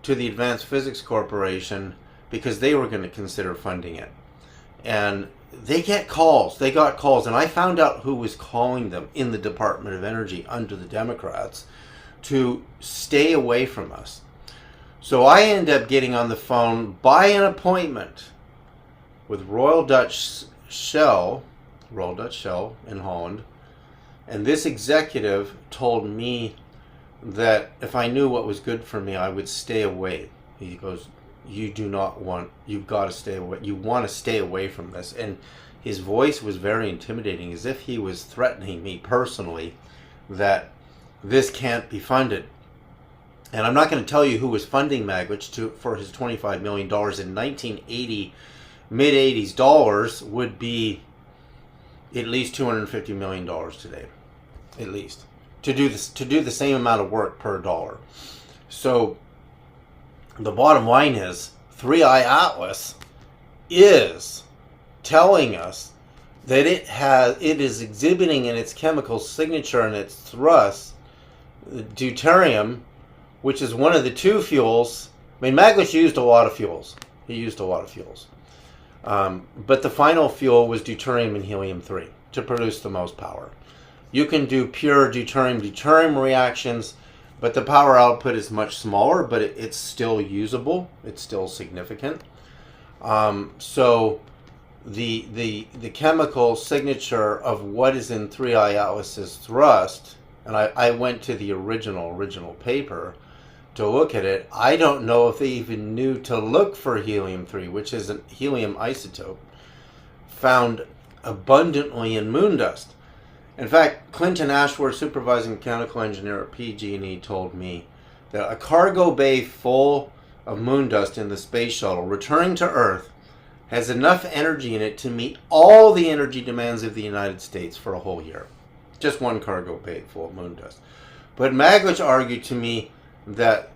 to the Advanced Physics Corporation because they were going to consider funding it. And they got calls, and I found out who was calling them in the Department of Energy under the Democrats to stay away from us. So I ended up getting on the phone by an appointment with Royal Dutch Shell in Holland, and this executive told me that if I knew what was good for me, I would stay away. He goes, you've got to stay away. You want to stay away from this. And his voice was very intimidating, as if he was threatening me personally that this can't be funded. And I'm not going to tell you who was funding Maglich for his $25 million in 1980, mid-80s dollars would be at least $250 million today, at least, to do the same amount of work per dollar. So the bottom line is 3i Atlas is telling us that it is exhibiting in its chemical signature and its thrust deuterium, which is one of the two fuels. I mean, Maglich used a lot of fuels. But the final fuel was deuterium and helium-3 to produce the most power. You can do pure deuterium reactions, but the power output is much smaller, but it's still usable. It's still significant. So the chemical signature of what is in 3i Atlas's thrust And I went to the original paper to look at it. I don't know if they even knew to look for helium-3, which is a helium isotope found abundantly in moon dust. In fact, Clinton Ashworth, supervising mechanical engineer at PG&E, told me that a cargo bay full of moon dust in the space shuttle returning to Earth has enough energy in it to meet all the energy demands of the United States for a whole year. Just one cargo bay full of moon dust. But Maglich argued to me that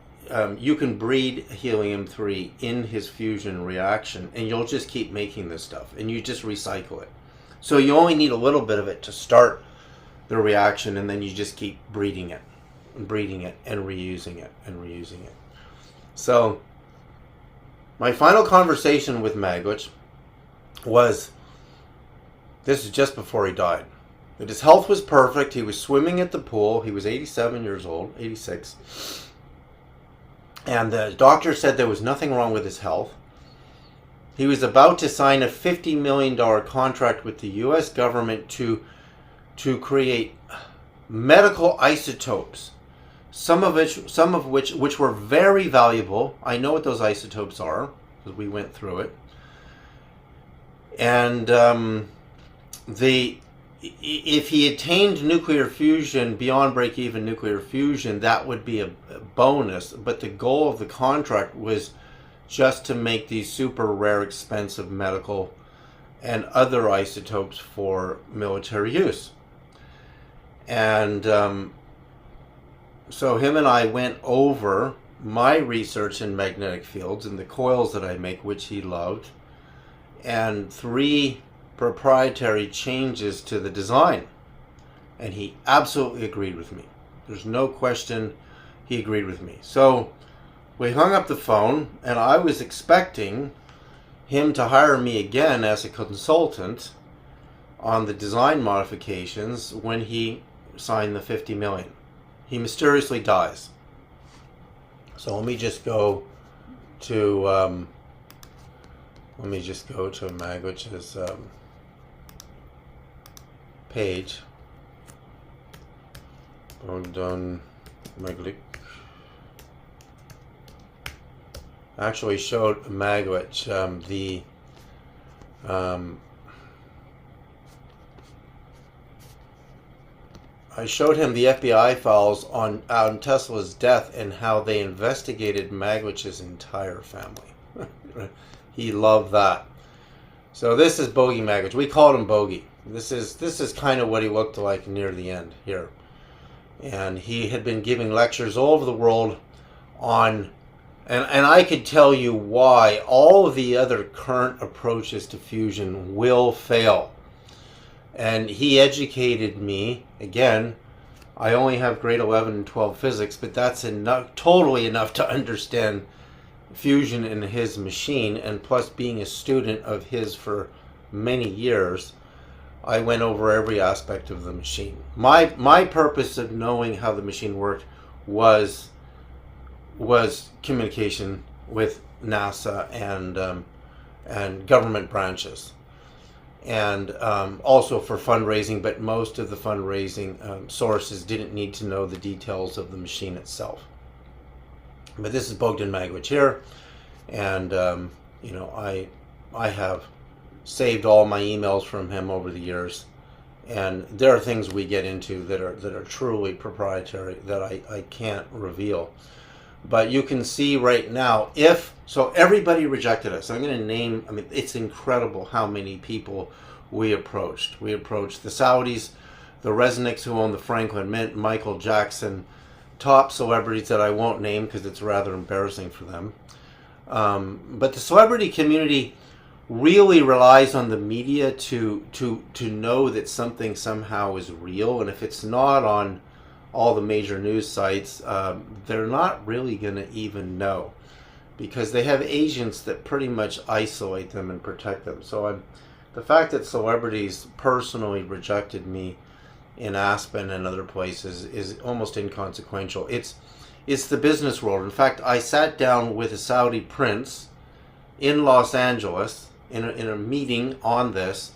you can breed helium-3 in his fusion reaction, and you'll just keep making this stuff, and you just recycle it. So you only need a little bit of it to start the reaction, and then you just keep breeding it, and reusing it, and reusing it. So my final conversation with Maglich was, this is just before he died, that his health was perfect. He was swimming at the pool. He was 87 years old, 86. And the doctor said there was nothing wrong with his health. He was about to sign a $50 million contract with the U.S. government to create medical isotopes, some of which were very valuable. I know what those isotopes are because we went through it. And if he attained nuclear fusion, beyond break-even nuclear fusion, that would be a bonus. But the goal of the contract was just to make these super rare, expensive medical and other isotopes for military use. And so him and I went over my research in magnetic fields and the coils that I make, which he loved, and 3 proprietary changes to the design. And he absolutely agreed with me. There's no question he agreed with me. So we hung up the phone, and I was expecting him to hire me again as a consultant on the design modifications when he signed the $50 million. He mysteriously dies. So let me just go to Maglich's page. Bogdan Maglich. Actually showed Maglich I showed him the FBI files on Tesla's death and how they investigated Maglich's entire family. He loved that. So this is Bogey Maglich. We called him Bogey. This is kind of what he looked like near the end here. And he had been giving lectures all over the world on, and I could tell you why all of the other current approaches to fusion will fail. And he educated me. Again, I only have grade 11 and 12 physics, but that's totally enough to understand fusion in his machine. And plus, being a student of his for many years, I went over every aspect of the machine. My purpose of knowing how the machine worked was communication with NASA and government branches. And also for fundraising, but most of the fundraising sources didn't need to know the details of the machine itself. But this is Bogdan Maglich here, and I have saved all my emails from him over the years, and there are things we get into that are truly proprietary that I can't reveal. But you can see right now, so everybody rejected us. I'm going to name, it's incredible how many people we approached. We approached the Saudis, the Resnicks who own the Franklin Mint, Michael Jackson, top celebrities that I won't name because it's rather embarrassing for them. But the celebrity community really relies on the media to know that something somehow is real. And if it's not on all the major news sites, they're not really going to even know, because they have agents that pretty much isolate them and protect them. So the fact that celebrities personally rejected me in Aspen and other places is almost inconsequential. It's the business world. In fact, I sat down with a Saudi prince in Los Angeles in a meeting on this,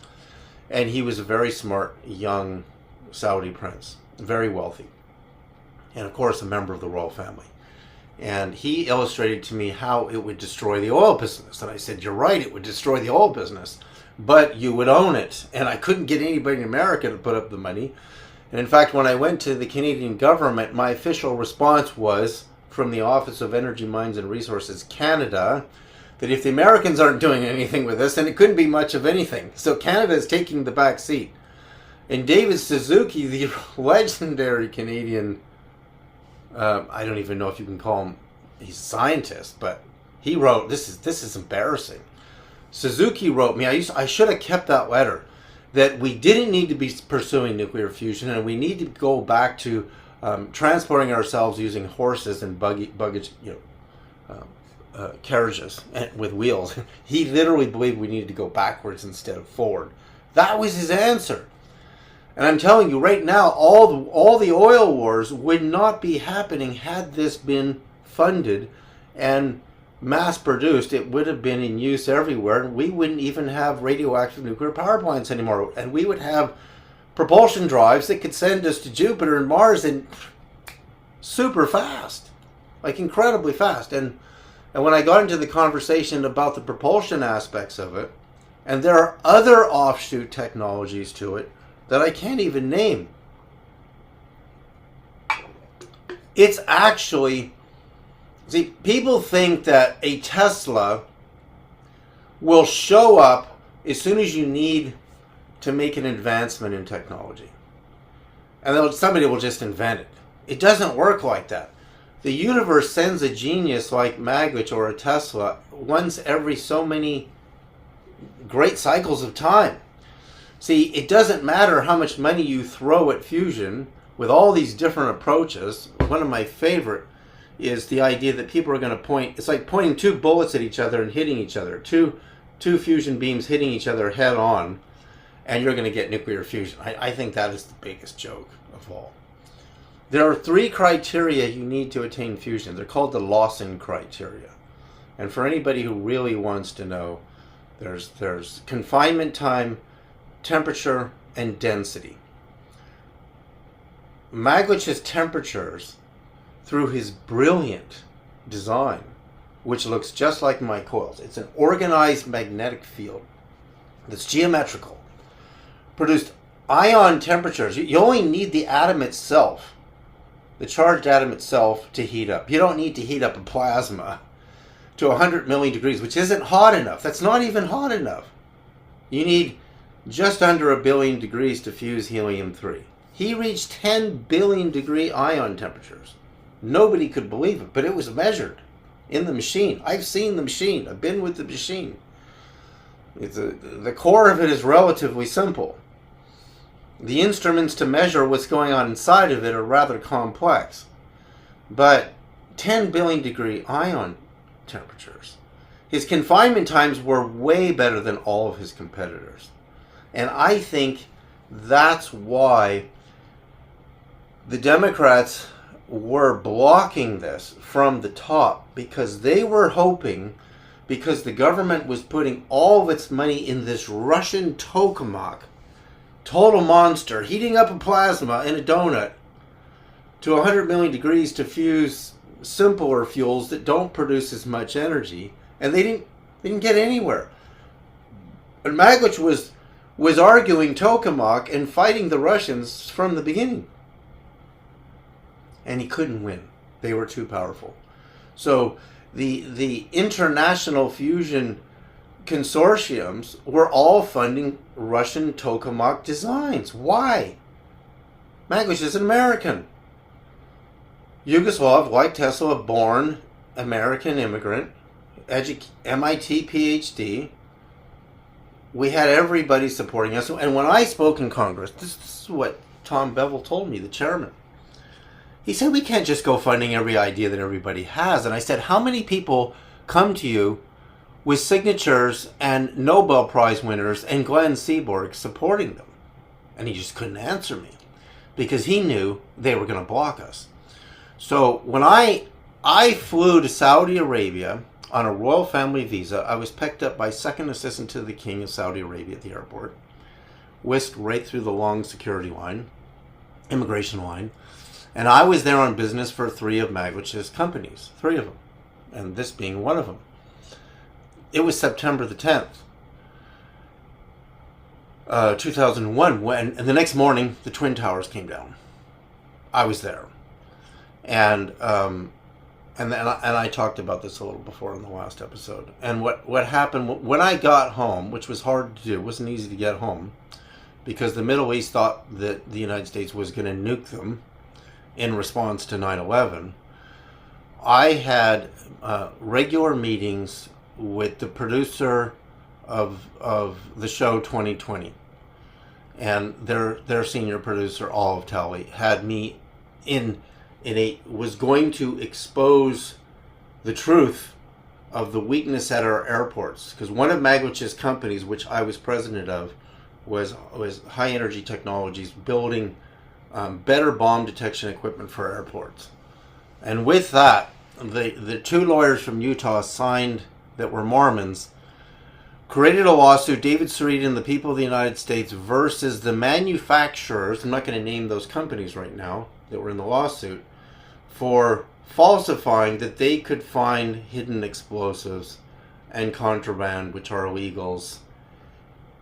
and he was a very smart young Saudi prince, very wealthy. and of course a member of the royal family. And he illustrated to me how it would destroy the oil business. And I said, you're right, it would destroy the oil business, but you would own it. And I couldn't get anybody in America to put up the money. And in fact, when I went to the Canadian government, my official response was from the Office of Energy, Mines and Resources Canada, that if the Americans aren't doing anything with this, then it couldn't be much of anything. So Canada is taking the back seat. And David Suzuki, the legendary Canadian, I don't even know if you can call him, he's a scientist, but he wrote, this is embarrassing. Suzuki wrote me, I should have kept that letter, that we didn't need to be pursuing nuclear fusion, and we need to go back to transporting ourselves using horses and baggage, carriages with wheels. He literally believed we needed to go backwards instead of forward. That was his answer. And I'm telling you right now, all the oil wars would not be happening had this been funded and mass produced. It would have been in use everywhere. We wouldn't even have radioactive nuclear power plants anymore. And we would have propulsion drives that could send us to Jupiter and Mars in super fast, like incredibly fast. And when I got into the conversation about the propulsion aspects of it, and there are other offshoot technologies to it that I can't even name. It's actually, see, people think that a Tesla will show up as soon as you need to make an advancement in technology. And somebody will just invent it. It doesn't work like that. The universe sends a genius like Maglich or a Tesla once every so many great cycles of time. See, it doesn't matter how much money you throw at fusion with all these different approaches. One of my favorite is the idea that people are going to point, it's like pointing two bullets at each other and hitting each other. Two fusion beams hitting each other head on, and you're going to get nuclear fusion. I think that is the biggest joke of all. There are 3 criteria you need to attain fusion. They're called the Lawson criteria. And for anybody who really wants to know, there's confinement time, temperature, and density. Maglich's temperatures, through his brilliant design, which looks just like my coils, it's an organized magnetic field that's geometrical, produced ion temperatures. You only need the atom itself, the charged atom itself, to heat up. You don't need to heat up a plasma to 100 million degrees, which isn't hot enough. That's not even hot enough. You need just under 1 billion degrees to fuse helium-3. He reached 10 billion degree ion temperatures. Nobody could believe it, but it was measured in the machine. I've seen the machine. I've been with the machine. The core of it is relatively simple. The instruments to measure what's going on inside of it are rather complex. But 10 billion degree ion temperatures. His confinement times were way better than all of his competitors. And I think that's why the Democrats were blocking this from the top, because they were hoping, because the government was putting all of its money in this Russian tokamak, total monster, heating up a plasma in a donut to 100 million degrees to fuse simpler fuels that don't produce as much energy, and they didn't get anywhere. But Maglich was arguing tokamak and fighting the Russians from the beginning. And he couldn't win. They were too powerful. So the international fusion consortiums were all funding Russian tokamak designs. Why? Maglich is an American. Yugoslav, like Tesla, born American immigrant, MIT PhD. We had everybody supporting us. And when I spoke in Congress, this is what Tom Bevel told me, the chairman. He said, we can't just go funding every idea that everybody has. And I said, how many people come to you with signatures and Nobel Prize winners and Glenn Seaborg supporting them? And he just couldn't answer me, because he knew they were going to block us. So when I flew to Saudi Arabia on a royal family visa, I was picked up by second assistant to the King of Saudi Arabia at the airport, whisked right through the long security line, immigration line, And I was there on business for 3 of Maglich's companies, 3 of them, and this being one of them. It was September the 10th, 2001, and the next morning the Twin Towers came down. I was there, and I talked about this a little before in the last episode. And what happened when I got home, which was hard to do, it wasn't easy to get home, because the Middle East thought that the United States was going to nuke them in response to 9/11. I had regular meetings with the producer of the show 2020, and their senior producer, Olive Talley, had me was going to expose the truth of the weakness at our airports, because one of Maglich's companies, which I was president of, was HiEnergy Technologies, building better bomb detection equipment for airports. And with that, the 2 lawyers from Utah signed, that were Mormons, created a lawsuit, David Sereda and the people of the United States versus the manufacturers, I'm not going to name those companies right now that were in the lawsuit, for falsifying that they could find hidden explosives and contraband, which are illegals,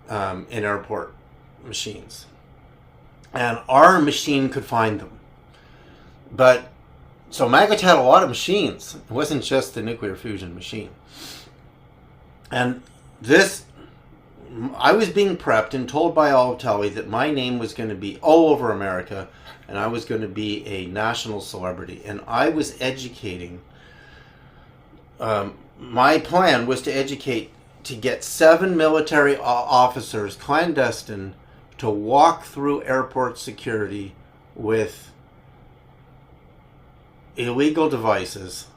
in airport machines. And our machine could find them. But, so Maglich had a lot of machines. It wasn't just the nuclear fusion machine. And this, I was being prepped and told by Olive Talley that my name was going to be all over America, and I was going to be a national celebrity. And I was educating, my plan was to get 7 military officers, clandestine, to walk through airport security with illegal devices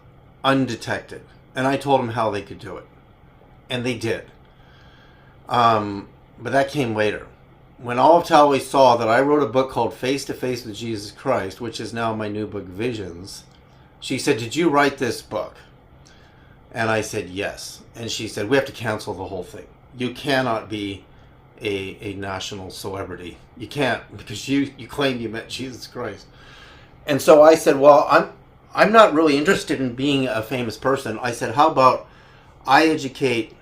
undetected. And I told them how they could do it. And they did. But that came later. When Olive Talley saw that I wrote a book called Face to Face with Jesus Christ, which is now my new book, Visions, she said, "Did you write this book?" And I said, "Yes." And she said, "We have to cancel the whole thing. You cannot be a national celebrity. You can't, because you claim you met Jesus Christ." And so I said, "Well, I'm not really interested in being a famous person." I said, "How about I educate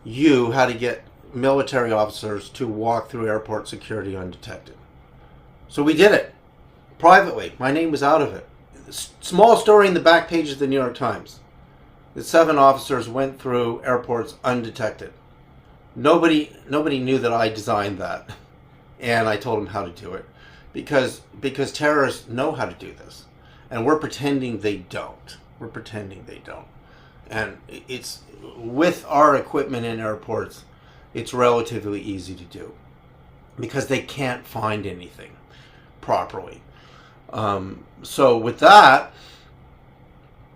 you how to get military officers to walk through airport security undetected?" So we did it privately. My name was out of it. Small story in the back page of the New York Times. The 7 officers went through airports undetected. Nobody knew that I designed that, and I told them how to do it, because terrorists know how to do this, and we're pretending they don't. We're pretending they don't. And it's, with our equipment in airports, it's relatively easy to do, because they can't find anything properly. So with that,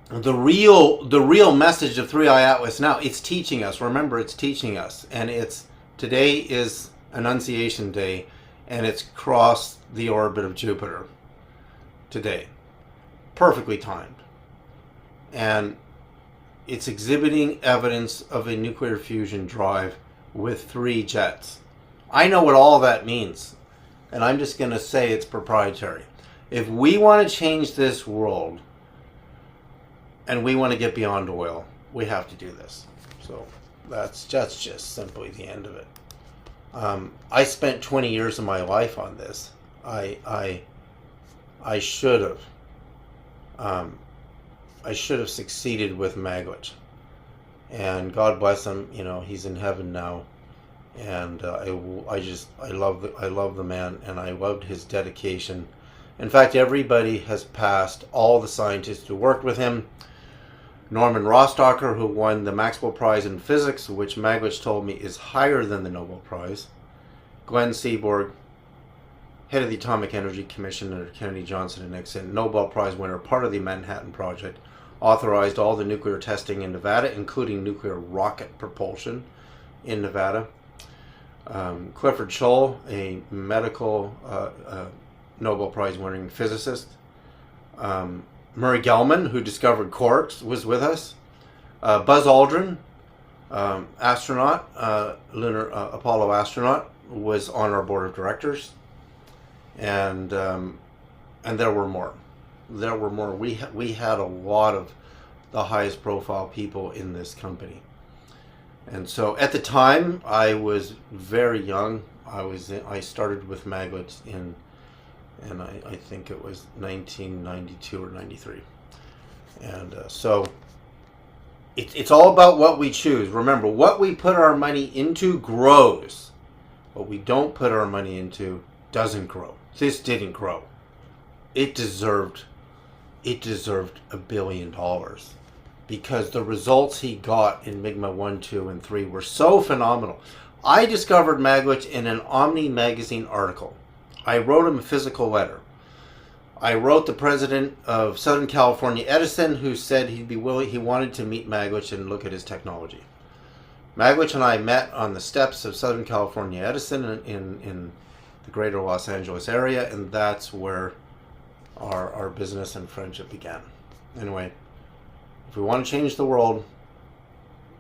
the real message of 3i Atlas now, it's teaching us. Remember, it's teaching us, and today is Annunciation Day, and it's crossed the orbit of Jupiter today, perfectly timed, and it's exhibiting evidence of a nuclear fusion drive with 3 jets. I know what all that means, and I'm just going to say it's proprietary. If we want to change this world, and we want to get beyond oil, we have to do this. So that's just simply the end of it. I spent 20 years of my life on this. I should have. I should have succeeded with Maglich, and God bless him. You know, he's in heaven now, and I love the man, and I loved his dedication. In fact, everybody has passed. All the scientists who worked with him. Norman Rostocker, who won the Maxwell Prize in Physics, which Maglich told me is higher than the Nobel Prize. Glenn Seaborg, head of the Atomic Energy Commission under Kennedy, Johnson, and Nixon, Nobel Prize winner, part of the Manhattan Project, authorized all the nuclear testing in Nevada, including nuclear rocket propulsion in Nevada. Clifford Scholl, a medical Nobel Prize winning physicist. Murray Gell-Mann, who discovered quarks, was with us. Buzz Aldrin, astronaut, lunar Apollo astronaut, was on our board of directors, and there were more. there were more. We had a lot of the highest profile people in this company. And so at the time, I was very young. I started with Maglich and I think it was 1992 or 93. And so it's all about what we choose. Remember, what we put our money into grows. What we don't put our money into doesn't grow. This didn't grow. It deserved $1 billion because the results he got in Migma 1, 2, and 3 were so phenomenal. I discovered Maglich in an Omni magazine article. I wrote him a physical letter. I wrote the president of Southern California Edison, who said he'd be willing. He wanted to meet Maglich and look at his technology. Maglich and I met on the steps of Southern California Edison in the greater Los Angeles area, and that's where our business and friendship began. Anyway, if we want to change the world,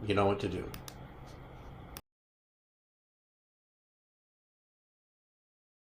you know what to do.